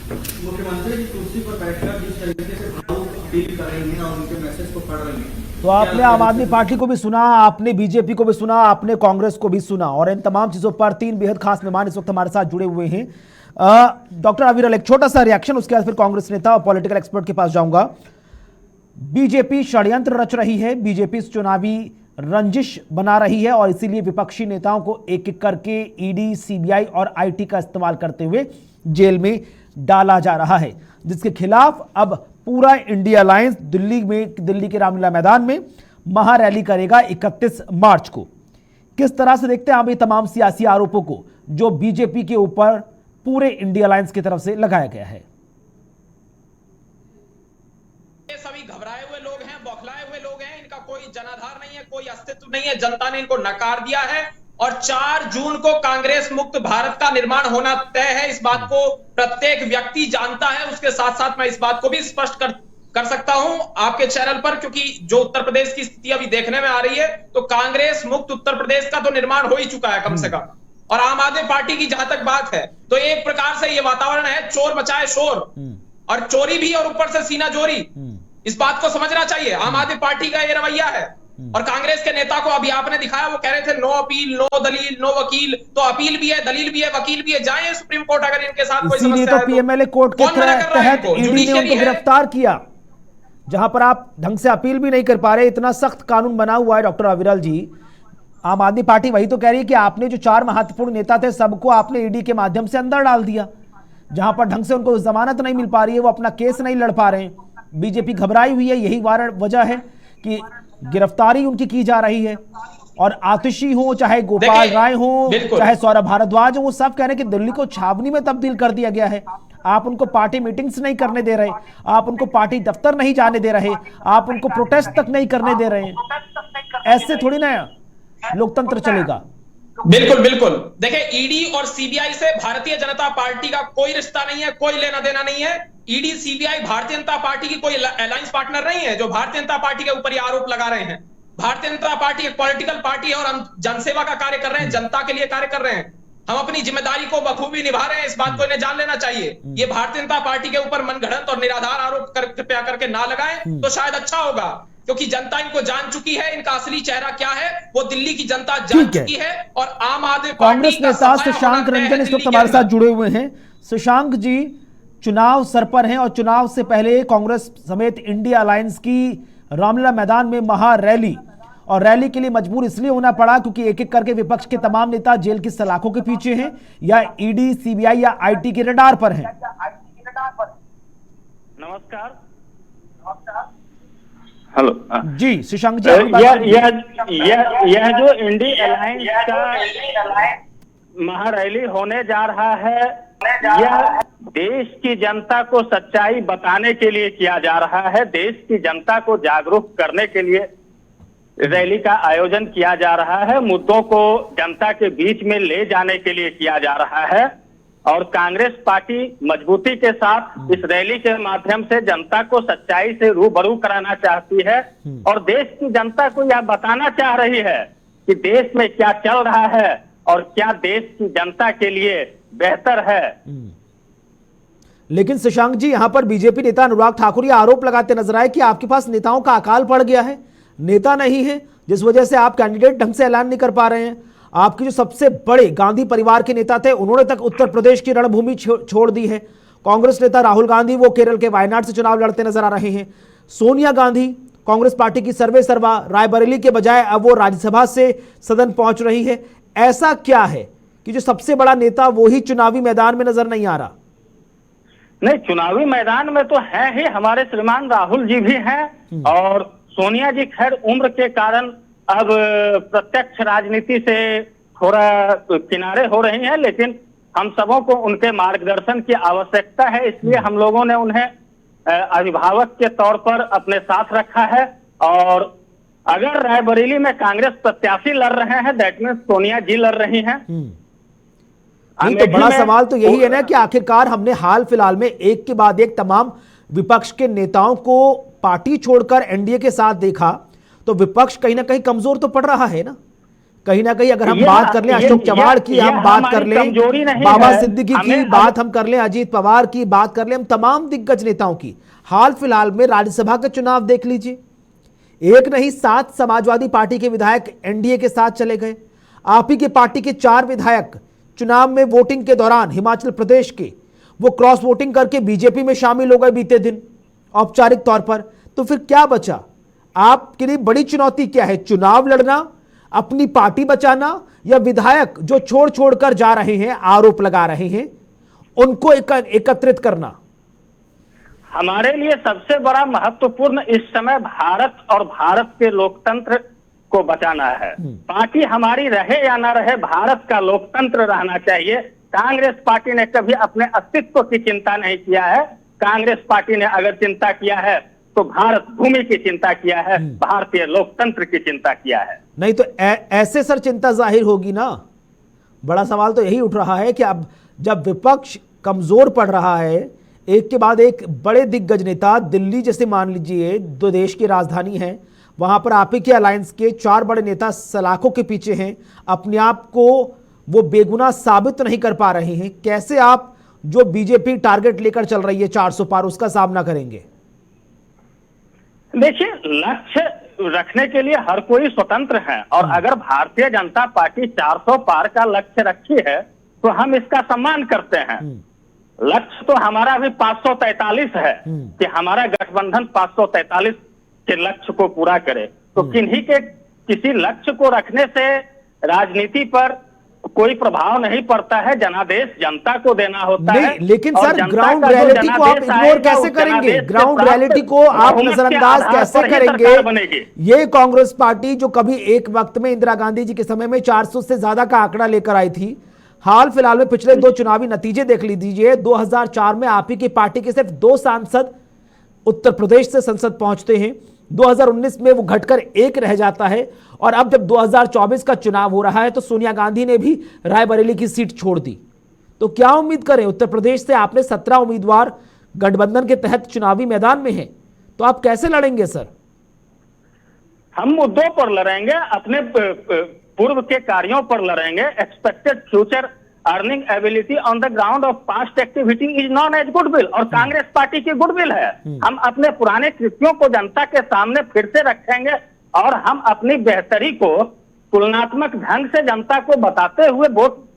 मुख्यमंत्री की कुर्सी पर बैठकर जिस तरीके से भावुक अपील कर रही हैं और उनके मैसेज को पढ़ रही हैं। तो आपने आम आदमी पार्टी को भी सुना, आपने बीजेपी को भी सुना, आपने कांग्रेस को भी सुना, और इन तमाम चीजों पर 3 बेहद खास मेहमान इस वक्त हमारे साथ जुड़े हुए हैं। डॉक्टर अविरल, एक छोटा सा रिएक्शन, उसके बाद फिर कांग्रेस नेता और पॉलिटिकल एक्सपर्ट के पास जाऊंगा। बीजेपी षड्यंत्र रच रही है, बीजेपी चुनावी रंजिश बना रही है और इसीलिए विपक्षी नेताओं को एक एक करके ईडी, सीबीआई और आईटी का इस्तेमाल करते हुए जेल में डाला जा रहा है, जिसके खिलाफ अब पूरा इंडिया अलायंस दिल्ली के रामलीला मैदान में महारैली करेगा 31 मार्च को। किस तरह से देखते हैं आप ये तमाम सियासी आरोपों को जो बीजेपी के ऊपर पूरे इंडिया अलायंस की तरफ से लगाया गया है? ये सभी घबराए हुए लोग हैं, बौखलाए हुए लोग हैं, इनका कोई जनाधार नहीं है, कोई अस्तित्व नहीं है, जनता ने इनको नकार दिया है और 4 जून को कांग्रेस मुक्त भारत का निर्माण होना तय है। इस बात को प्रत्येक व्यक्ति जानता है। उसके साथ साथ मैं इस बात को भी स्पष्ट कर सकता हूं आपके चैनल पर, क्योंकि जो उत्तर प्रदेश की स्थिति अभी देखने में आ रही है, तो कांग्रेस मुक्त उत्तर प्रदेश का तो निर्माण हो ही चुका है कम से कम। और आम आदमी पार्टी की जहां तक बात है, तो एक प्रकार से ये वातावरण है चोर मचाए शोर, और चोरी भी और ऊपर से सीना जोरी। इस बात को समझना चाहिए, आम आदमी पार्टी का ये रवैया है। और कांग्रेस के नेता को अभी आपने दिखाया, वो कह रहे थे नो अपील, नो दलील, नो वकील। तो अपील भी है, दलील भी है, वकील भी है, जाए सुप्रीम कोर्ट अगर इनके साथ कोई समस्या है। तो पीएमएलए कोर्ट के तहत ईडी ने उनको गिरफ्तार किया, जहां पर आप ढंग से अपील भी नहीं कर पा रहे। इतना सख्त कानून बना हुआ है। डॉक्टर अविरल जी, आम आदमी पार्टी वही तो कह रही है कि आपने जो 4 महत्वपूर्ण नेता थे सबको आपने ईडी के माध्यम से अंदर डाल दिया, जहां पर ढंग से उनको जमानत नहीं मिल पा रही है, वो अपना केस नहीं लड़ पा रहे हैं। बीजेपी घबराई हुई है, यही वजह है कि गिरफ्तारी उनकी की जा रही है। और आतिशी हो, चाहे गोपाल राय हो, चाहे सौरभ भारद्वाज हो, वो सब कह रहे हैं कि दिल्ली को छावनी में तब्दील कर दिया गया है। आप उनको पार्टी मीटिंग्स नहीं करने दे रहे, आप उनको पार्टी दफ्तर नहीं जाने दे रहे, आप उनको प्रोटेस्ट तक नहीं करने दे रहे। ऐसे थोड़ी ना लोकतंत्र चलेगा। बिल्कुल बिल्कुल। देखिए, ईडी और सीबीआई से भारतीय जनता पार्टी का कोई रिश्ता नहीं है, कोई लेना देना नहीं है। ED, CBI Bharatiya Janata party की कोई अलायंस पार्टनर नहीं है जो भारतीय जनता पार्टी के ऊपर ये आरोप लगा रहे हैं। भारतीय जनता पार्टी एक पॉलिटिकल पार्टी है और हम जनसेवा का कार्य कर रहे हैं, जनता के लिए कार्य कर रहे हैं। हम अपनी जिम्मेदारी को बखूबी निभा रहे हैं, इस बात को इन्हें जान लेना चाहिए। ये भारतीय जनता पार्टी के ऊपर मनगढ़ंत और निराधार आरोप कृपया करके ना लगाएं तो शायद अच्छा होगा, क्योंकि जनता इनको जान चुकी है। इनका असली चेहरा क्या है वो दिल्ली की जनता जान चुकी है। और आम आदमी कांग्रेस नेता शशांक रंजन इस वक्त हमारे साथ जुड़े हुए हैं। शशांक जी, चुनाव सर पर हैं और चुनाव से पहले कांग्रेस समेत इंडिया अलायंस की रामलीला मैदान में महारैली, और रैली के लिए मजबूर इसलिए होना पड़ा क्योंकि एक एक करके विपक्ष के तमाम नेता जेल की सलाखों के पीछे हैं, या ईडी, सीबीआई या आईटी के रडार पर हैं। नमस्कार। हेलो जी शशांक जी, यह जो इंडिया अलायंस का महारैली होने जा रहा है, यह देश की जनता को सच्चाई बताने के लिए किया जा रहा है। देश की जनता को जागरूक करने के लिए रैली का आयोजन किया जा रहा है। मुद्दों को जनता के बीच में ले जाने के लिए किया जा रहा है और कांग्रेस पार्टी मजबूती के साथ इस रैली के माध्यम से जनता को सच्चाई से रूबरू कराना चाहती है और देश की जनता को यह बताना चाह रही है कि देश में क्या चल रहा है और क्या देश की जनता के लिए बेहतर है। लेकिन शशांक जी, यहां पर बीजेपी नेता अनुराग ठाकुर ये आरोप लगाते नजर आए कि आपके पास नेताओं का अकाल पड़ गया है, नेता नहीं है, जिस वजह से आप कैंडिडेट ढंग से ऐलान नहीं कर पा रहे हैं। आपके जो सबसे बड़े गांधी परिवार के नेता थे, उन्होंने तक उत्तर प्रदेश की रणभूमि छोड़ दी है। कांग्रेस नेता राहुल गांधी वो केरल के वायनाड से चुनाव लड़ते नजर आ रहे हैं। सोनिया गांधी कांग्रेस पार्टी की सर्वे सर्वा रायबरेली के बजाय अब वो राज्यसभा से सदन पहुंच रही है। ऐसा क्या है कि जो सबसे बड़ा नेता वो ही चुनावी मैदान में नजर नहीं आ रहा? नहीं, चुनावी मैदान में तो है ही, हमारे श्रीमान राहुल जी भी हैं और सोनिया जी खैर उम्र के कारण अब प्रत्यक्ष राजनीति से थोड़ा किनारे हो रही हैं, लेकिन हम सबों को उनके मार्गदर्शन की आवश्यकता है, इसलिए हम लोगों ने उन्हें अभिभावक के तौर पर अपने साथ रखा है। और अगर रायबरेली में कांग्रेस प्रत्याशी लड़ रहे हैं, दैट मीन्स सोनिया जी लड़ रही हैं। नहीं तो बड़ा सवाल तो यही है ना कि आखिरकार हमने हाल फिलहाल में एक के बाद एक तमाम विपक्ष के नेताओं को पार्टी छोड़कर एनडीए के साथ देखा, तो विपक्ष कहीं ना कहीं कमजोर तो पड़ रहा है ना कहीं। अगर हम बात कर लें अशोक चव्हाण की, हम बात कर लें बाबा सिद्दीकी की, बात हम कर लें अजीत पवार की, बात कर लें हम तमाम दिग्गज नेताओं की, हाल फिलहाल में राज्यसभा के चुनाव देख लीजिए, एक नहीं 7 समाजवादी पार्टी के विधायक एनडीए के साथ चले गए। आप ही के पार्टी के 4 विधायक चुनाव में वोटिंग के दौरान हिमाचल प्रदेश के वो क्रॉस वोटिंग करके बीजेपी में शामिल हो गए बीते दिन औपचारिक तौर पर। तो फिर क्या बचा? आपके लिए बड़ी चुनौती क्या है? चुनाव लड़ना, अपनी पार्टी बचाना, या विधायक जो छोड़ छोड़कर जा रहे हैं, आरोप लगा रहे हैं, उनको एकत्रित करना? हमारे लिए सबसे बड़ा महत्वपूर्ण इस समय भारत और भारत के लोकतंत्र को बचाना है। पार्टी हमारी रहे या ना रहे, भारत का लोकतंत्र रहना चाहिए। कांग्रेस पार्टी ने कभी अपने अस्तित्व की चिंता नहीं किया है। कांग्रेस पार्टी ने अगर चिंता किया है तो भारत भूमि की चिंता किया है, भारतीय लोकतंत्र की चिंता किया है। नहीं तो ऐसे सर चिंता जाहिर होगी ना। बड़ा सवाल तो यही उठ रहा है कि अब जब विपक्ष कमजोर पड़ रहा है, एक के बाद एक बड़े दिग्गज नेता, दिल्ली जैसे मान लीजिए दो देश की राजधानी है, वहां पर आप ही के अलायंस के 4 बड़े नेता सलाखों के पीछे हैं, अपने आप को वो बेगुनाह साबित नहीं कर पा रहे हैं। कैसे आप जो बीजेपी टारगेट लेकर चल रही है 400 पार, उसका सामना करेंगे? देखिए, लक्ष्य रखने के लिए हर कोई स्वतंत्र है और अगर भारतीय जनता पार्टी 400 पार का लक्ष्य रखी है तो हम इसका सम्मान करते हैं। लक्ष्य तो हमारा भी 543 है कि हमारा गठबंधन 543 के लक्ष्य को पूरा करे। तो किन्हीं के किसी लक्ष्य को रखने से राजनीति पर कोई प्रभाव नहीं पड़ता है। जनादेश जनता को देना होता है। लेकिन सर, ग्राउंड रियलिटी को आप इग्नोर कैसे करेंगे? ग्राउंड रियलिटी को आप नजरअंदाज कैसे करेंगे? ये कांग्रेस पार्टी जो कभी एक वक्त में इंदिरा गांधी जी के समय में 400 से ज्यादा का आंकड़ा लेकर आई थी, हाल फिलहाल में पिछले 2 चुनावी नतीजे देख लीजिए। 2004 में आप ही की पार्टी के सिर्फ 2 सांसद उत्तर प्रदेश से संसद पहुंचते हैं, 2019 में वो घटकर 1 रह जाता है, और अब जब 2024 का चुनाव हो रहा है तो सोनिया गांधी ने भी रायबरेली की सीट छोड़ दी। तो क्या उम्मीद करें? उत्तर प्रदेश से आपने 17 उम्मीदवार गठबंधन के तहत चुनावी मैदान में हैं, तो आप कैसे लड़ेंगे सर? हम मुद्दों पर लड़ेंगे, अपने पूर्व के कार्यों पर लड़ेंगे। Expected future earning ability on the ground of past activity is known as goodwill, और कांग्रेस पार्टी की गुडविल है। हम अपने पुराने कृत्यों को जनता के सामने फिर से रखेंगे और हम अपनी बेहतरी को तुलनात्मक ढंग से जनता को बताते हुए वोट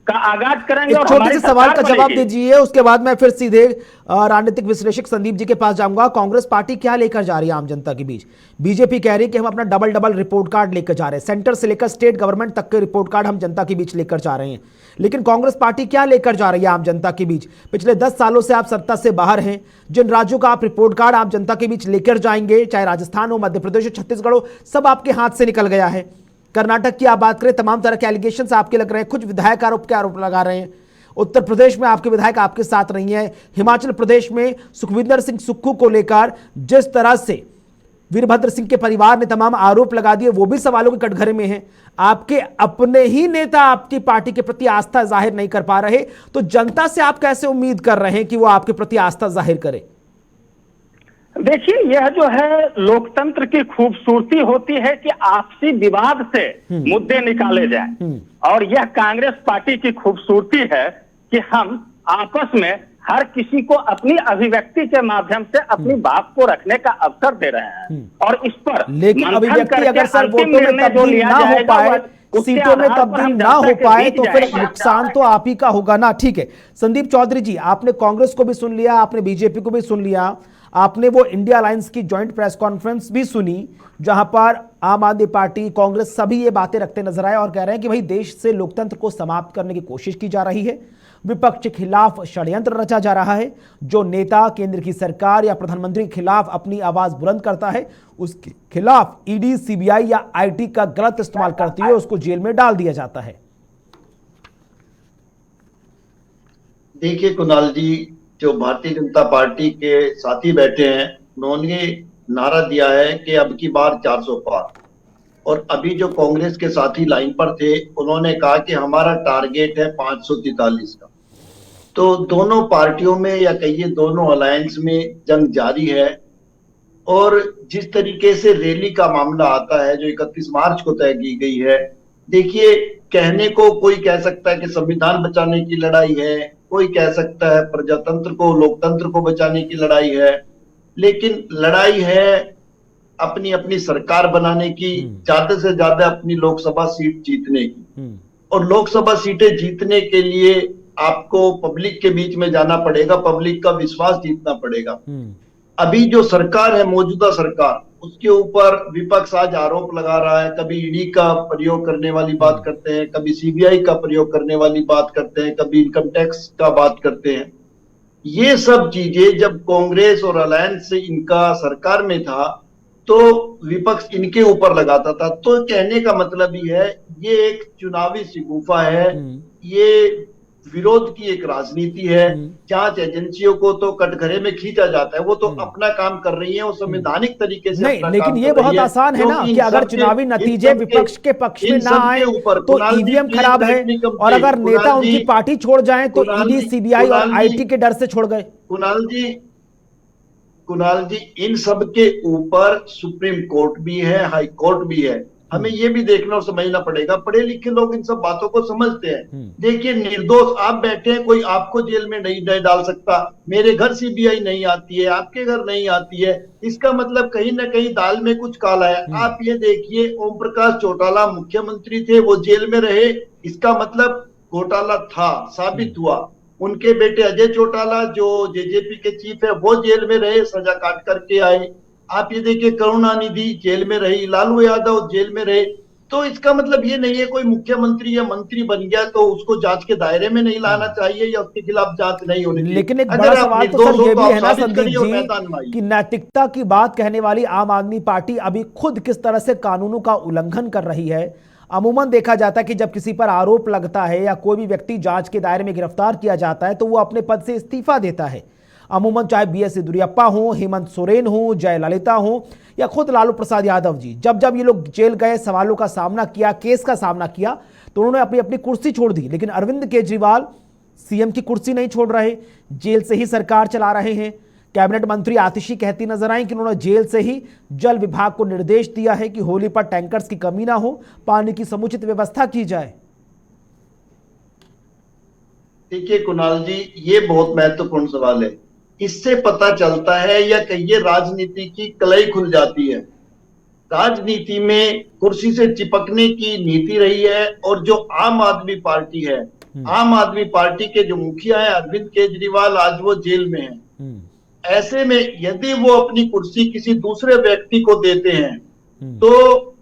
का आगाज करेंगे। एक छोटे से सवाल का जवाब दीजिए, उसके बाद मैं फिर सीधे राजनीतिक विश्लेषक संदीप जी के पास जाऊंगा। कांग्रेस पार्टी क्या लेकर जा रही है आम जनता के बीच? बीजेपी कह रही है कि हम अपना डबल रिपोर्ट कार्ड लेकर जा रहे हैं, सेंटर से लेकर स्टेट गवर्नमेंट तक के रिपोर्ट कार्ड हम जनता के बीच लेकर जा रहे हैं। लेकिन कांग्रेस पार्टी क्या लेकर जा रही है आम जनता के बीच? पिछले 10 सालों से आप सत्ता से बाहर हैं, जिन राज्यों का आप रिपोर्ट कार्ड आप जनता के बीच लेकर जाएंगे, चाहे राजस्थान हो, मध्य प्रदेश हो, छत्तीसगढ़ हो, सब आपके हाथ से निकल गया है। कर्नाटक की आप बात करें, तमाम तरह के एलिगेशंस आपके लग रहे हैं, कुछ विधायक आरोप लगा रहे हैं। उत्तर प्रदेश में आपके विधायक आपके साथ नहीं है। हिमाचल प्रदेश में सुखविंदर सिंह सुक्खू को लेकर जिस तरह से वीरभद्र सिंह के परिवार ने तमाम आरोप लगा दिए, वो भी सवालों के कटघरे में है। आपके अपने ही नेता आपकी पार्टी के प्रति आस्था जाहिर नहीं कर पा रहे, तो जनता से आप कैसे उम्मीद कर रहे हैं कि वो आपके प्रति आस्था जाहिर करे? देखिए, यह जो है लोकतंत्र की खूबसूरती होती है कि आपसी विवाद से मुद्दे निकाले जाएं, और यह कांग्रेस पार्टी की खूबसूरती है कि हम आपस में हर किसी को अपनी अभिव्यक्ति के माध्यम से अपनी बात को रखने का अवसर दे रहे हैं और इस पर लेकिन मंथन अभिव्यक्ति करके अगर सर अंतिम वोटों में निर्णय जो तब्दील लिया ना हो जाएगा, पाए, उसके सीटों में आधार पर तब्दील हम ना हो जनता के पाए बीच तो फिर जाएंगे। नुकसान तो आप ही का होगा ना। ठीक है संदीप चौधरी जी, आपने कांग्रेस को भी सुन लिया, आपने बीजेपी को भी सुन लिया, आपने वो इंडिया अलायंस की ज्वाइंट प्रेस कॉन्फ्रेंस भी सुनी जहां पर आम आदमी पार्टी, कांग्रेस सभी ये बातें रखते नजर आए और कह रहे हैं कि भाई देश से लोकतंत्र को समाप्त करने की कोशिश की जा रही है, विपक्ष के खिलाफ षड्यंत्र रचा जा रहा है, जो नेता केंद्र की सरकार या प्रधानमंत्री के खिलाफ अपनी आवाज बुलंद करता है उसके खिलाफ ईडी, सीबीआई या आईटी का गलत इस्तेमाल करती है उसको जेल में डाल दिया जाता है। देखिए कुणाल जी, जो भारतीय जनता पार्टी के साथी बैठे हैं उन्होंने नारा दिया है कि अब की बार 400 पार, और अभी जो कांग्रेस के साथी लाइन पर थे उन्होंने कहा कि हमारा टारगेट है 543 का। तो दोनों पार्टियों में या कहिए दोनों अलायंस में जंग जारी है और जिस तरीके से रैली का मामला आता है जो 31 मार्च को तय की गई है, देखिए कहने को कोई कह सकता है कि संविधान बचाने की लड़ाई है, कोई कह सकता है प्रजातंत्र को, लोकतंत्र को बचाने की लड़ाई है, लेकिन लड़ाई है अपनी अपनी सरकार बनाने की, ज्यादा से ज्यादा अपनी लोकसभा सीट जीतने की। और लोकसभा सीटें जीतने के लिए आपको पब्लिक के बीच में जाना पड़ेगा, पब्लिक का विश्वास जीतना पड़ेगा। अभी जो सरकार है, मौजूदा सरकार, उसके ऊपर विपक्ष आज आरोप लगा रहा है, कभी ईडी का प्रयोग करने वाली बात करते हैं, कभी सीबीआई का प्रयोग करने वाली बात करते हैं, कभी इनकम टैक्स का बात करते हैं। ये सब चीजें जब कांग्रेस और अलायंस से इनका सरकार में था तो विपक्ष इनके ऊपर लगाता था। तो कहने का मतलब ही है ये एक चुनावी शिगुफा है, ये विरोध की एक राजनीति है। जांच एजेंसियों को तो कटघरे में खींचा जाता है, वो तो अपना काम कर रही है, वो संवैधानिक तरीके से नहीं, लेकिन ये बहुत आसान है ना कि अगर चुनावी नतीजे विपक्ष के पक्ष में ना आए तो ईवीएम खराब है, और अगर नेता उनकी पार्टी छोड़ जाए तो ईडी, सीबीआई और आईटी के डर से छोड़ गए। कुणाल जी, इन सब के ऊपर सुप्रीम कोर्ट भी है, हाई कोर्ट भी है। हमें ये भी देखना और समझना पड़ेगा, पढ़े लिखे लोग इन सब बातों को समझते हैं। देखिए निर्दोष आप बैठे हैं, कोई आपको जेल में नहीं डाल सकता। मेरे घर सीबीआई नहीं आती है, आपके घर नहीं आती है, इसका मतलब कहीं ना कहीं दाल में कुछ काला है। आप ये देखिए, ओम प्रकाश चौटाला मुख्यमंत्री थे, वो जेल में रहे, इसका मतलब घोटाला था, साबित हुआ। उनके बेटे अजय चौटाला जो जेजेपी के चीफ है वो जेल में रहे, सजा काट करके आए। आप ये देखिए करुणानिधि जेल में रही, लालू यादव जेल में रहे। तो इसका मतलब ये नहीं है कोई मुख्यमंत्री या मंत्री बन गया तो उसको जांच के दायरे में नहीं लाना चाहिए या उसके खिलाफ जांच नहीं होनी चाहिए। लेकिन एक बड़ा सवाल तो सर ये भी है ना संदीप जी कि नैतिकता की बात कहने वाली आम आदमी पार्टी अभी खुद किस तरह से कानूनों का उल्लंघन कर रही है। अमूमन देखा जाता है कि जब किसी पर आरोप लगता है या कोई भी व्यक्ति जांच के दायरे में गिरफ्तार किया जाता है तो वो अपने पद से इस्तीफा देता है। अमूमन चाहे बीएस येदियुरप्पा हो, हेमंत सोरेन हो, जयललिता हो या खुद लालू प्रसाद यादव जी, जब जब ये लोग जेल गए, सवालों का सामना किया, केस का सामना किया, तो उन्होंने अपनी अपनी कुर्सी छोड़ दी। लेकिन अरविंद केजरीवाल सीएम की कुर्सी नहीं छोड़ रहे, जेल से ही सरकार चला रहे हैं। कैबिनेट मंत्री आतिशी कहती नजर आई कि उन्होंने जेल से ही जल विभाग को निर्देश दिया है कि होली पर टैंकर्स की कमी ना हो, पानी की समुचित व्यवस्था की जाए। देखिए कुणाल जी, ये बहुत महत्वपूर्ण सवाल है। इससे पता चलता है या कहिए राजनीति की कलई खुल जाती है। राजनीति में कुर्सी से चिपकने की नीति रही है और जो आम आदमी पार्टी है, आम आदमी पार्टी के जो मुखिया है अरविंद केजरीवाल, आज वो जेल में है। ऐसे में यदि वो अपनी कुर्सी किसी दूसरे व्यक्ति को देते हैं तो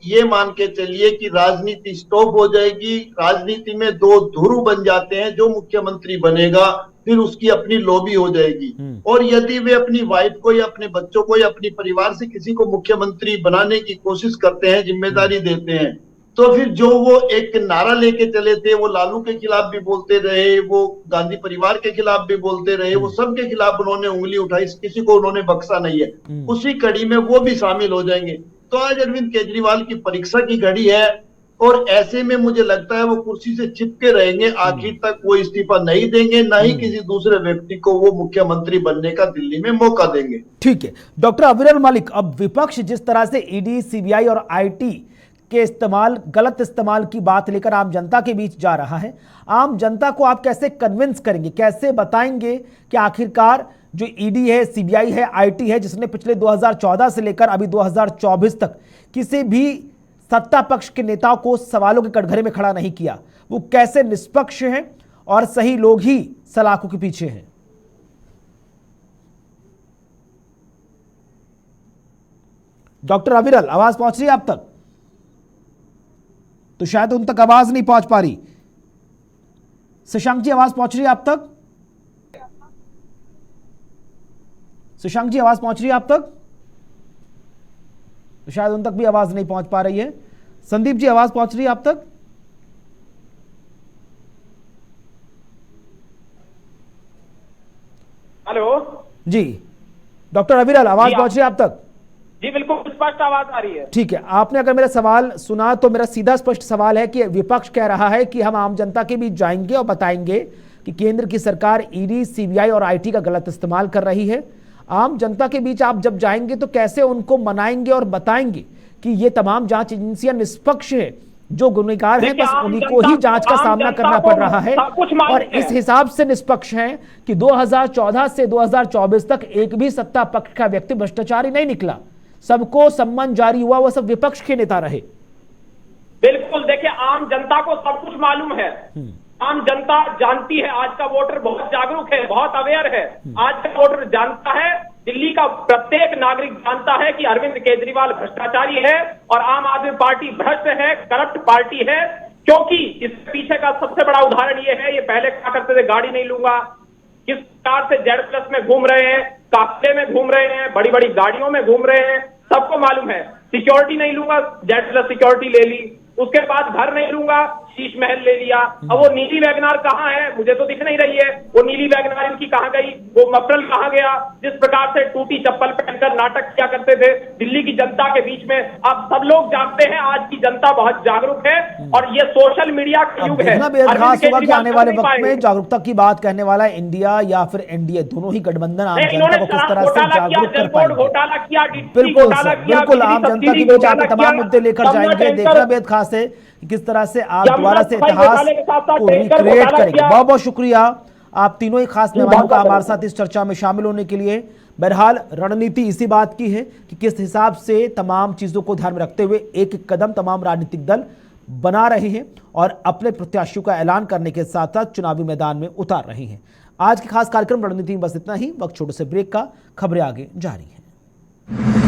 ये मान के चलिए कि राजनीति स्टॉप हो जाएगी। राजनीति में दो ध्रुव बन जाते हैं, जो मुख्यमंत्री बनेगा फिर उसकी अपनी लॉबी हो जाएगी। और यदि वे अपनी वाइफ को या अपने बच्चों को या अपनी परिवार से किसी को मुख्यमंत्री बनाने की कोशिश करते हैं, जिम्मेदारी देते हैं, तो फिर जो वो एक नारा लेके चले थे, वो लालू के खिलाफ भी बोलते रहे, वो गांधी परिवार के खिलाफ भी बोलते रहे, वो सबके खिलाफ उन्होंने उंगली उठाई, किसी को उन्होंने बख्शा नहीं है। उसी कड़ी में वो भी शामिल हो जाएंगे। तो आज अरविंद केजरीवाल की परीक्षा की घड़ी है और ऐसे में मुझे लगता है वो कुर्सी से चिपके रहेंगे, आखिर तक वो इस्तीफा नहीं देंगे, ना ही किसी दूसरे व्यक्ति को वो मुख्यमंत्री बनने का दिल्ली में मौका देंगे। ठीक है डॉक्टर अविरल मलिक, अब विपक्ष जिस तरह से ईडी, सीबीआई और आईटी के इस्तेमाल, गलत इस्तेमाल की बात लेकर आम जनता के बीच जा रहा है। आम जनता को आप कैसे कन्विंस करेंगे, कैसे बताएंगे कि आखिरकार जो ईडी है, सीबीआई है, आईटी है, जिसने पिछले 2014 से लेकर अभी 2024 तक किसी भी सत्ता पक्ष के नेताओं को सवालों के कटघरे में खड़ा नहीं किया, वो कैसे निष्पक्ष हैं और सही लोग ही सलाखों के पीछे हैं। डॉक्टर अविरल, आवाज पहुंच रही है आप तक? तो शायद उन तक आवाज नहीं पहुंच पा रही। शशांक जी, आवाज पहुंच रही है आप तक? शशांक जी, आवाज पहुंच रही है आप तक? तो शायद उन तक भी आवाज नहीं पहुंच पा रही है। संदीप जी, आवाज पहुंच रही है आप तक? हेलो जी डॉक्टर अविरल, आवाज पहुंच रही है आप तक? जी बिल्कुल स्पष्ट आवाज आ रही है। ठीक है, आपने अगर मेरा सवाल सुना तो मेरा सीधा स्पष्ट सवाल है कि विपक्ष कह रहा है कि हम आम जनता के बीच जाएंगे और बताएंगे कि केंद्र की सरकार ईडी, सीबीआई और आईटी का गलत इस्तेमाल कर रही है। आम जनता के बीच आप जब जाएंगे तो कैसे उनको मनाएंगे और बताएंगे कि ये तमाम जांच एजेंसियां निष्पक्ष है, जो गुनहगार हैं बस उन्हीं को ही जांच का सामना करना पड़ रहा है, और इस हिसाब से निष्पक्ष हैं कि 2014 से 2024 तक एक भी सत्ता पक्ष का व्यक्ति भ्रष्टाचारी नहीं निकला, सबको सम्मान जारी हुआ, वो सब विपक्ष के नेता रहे। बिल्कुल, देखिए आम जनता को सब कुछ मालूम है, आम जनता जानती है। आज का वोटर बहुत जागरूक है, बहुत अवेयर है। आज का वोटर जानता है, दिल्ली का प्रत्येक नागरिक जानता है कि अरविंद केजरीवाल भ्रष्टाचारी है और आम आदमी पार्टी भ्रष्ट है, करप्ट पार्टी है। क्योंकि इसके पीछे का सबसे बड़ा उदाहरण ये है, ये पहले क्या करते थे, गाड़ी नहीं लूंगा, किस प्रकार से Z+ में घूम रहे हैं, काफले में घूम रहे हैं, बड़ी बड़ी गाड़ियों में घूम रहे हैं, सबको मालूम है। सिक्योरिटी नहीं लूंगा, Z+ सिक्योरिटी ले ली, उसके बाद घर नहीं लूंगा, शीश महल ले लिया। अब वो नीली वैगनार कहाँ है, मुझे तो दिख नहीं रही है। वो नीली वैगनार इनकी कहाँ गई, वो मफरल कहाँ गया, जिस प्रकार से टूटी चप्पल पहनकर नाटक किया करते थे दिल्ली की जनता के बीच में। अब सब लोग जानते हैं, आज की जनता बहुत जागरूक है और ये सोशल मीडिया का युग है। खास होगा कि आने वाले वक्त में जागरूकता की बात कहने वाला इंडिया या फिर एनडीए, दोनों ही गठबंधन आम जनता को किस तरह से जागरूक कर पाएंगे। बिल्कुल बिल्कुल, आम जनता के बीच आप तमाम मुद्दे लेकर जाएंगे। देखना बेहद खास है किस तरह से आप दोबारा से इतिहास को रिक्रिएट करेंगे। बहुत बहुत शुक्रिया आप तीनों ही खास मेहमानों का हमारे साथ इस चर्चा में शामिल होने के लिए। बहरहाल रणनीति इसी बात की है कि किस हिसाब से तमाम चीजों को ध्यान में रखते हुए एक एक कदम तमाम राजनीतिक दल बना रहे हैं और अपने प्रत्याशियों का ऐलान करने के साथ साथ चुनावी मैदान में उतार रहे हैं। आज के खास कार्यक्रम रणनीति में बस इतना ही। वक्त छोटे से ब्रेक का, खबरें आगे जारी है।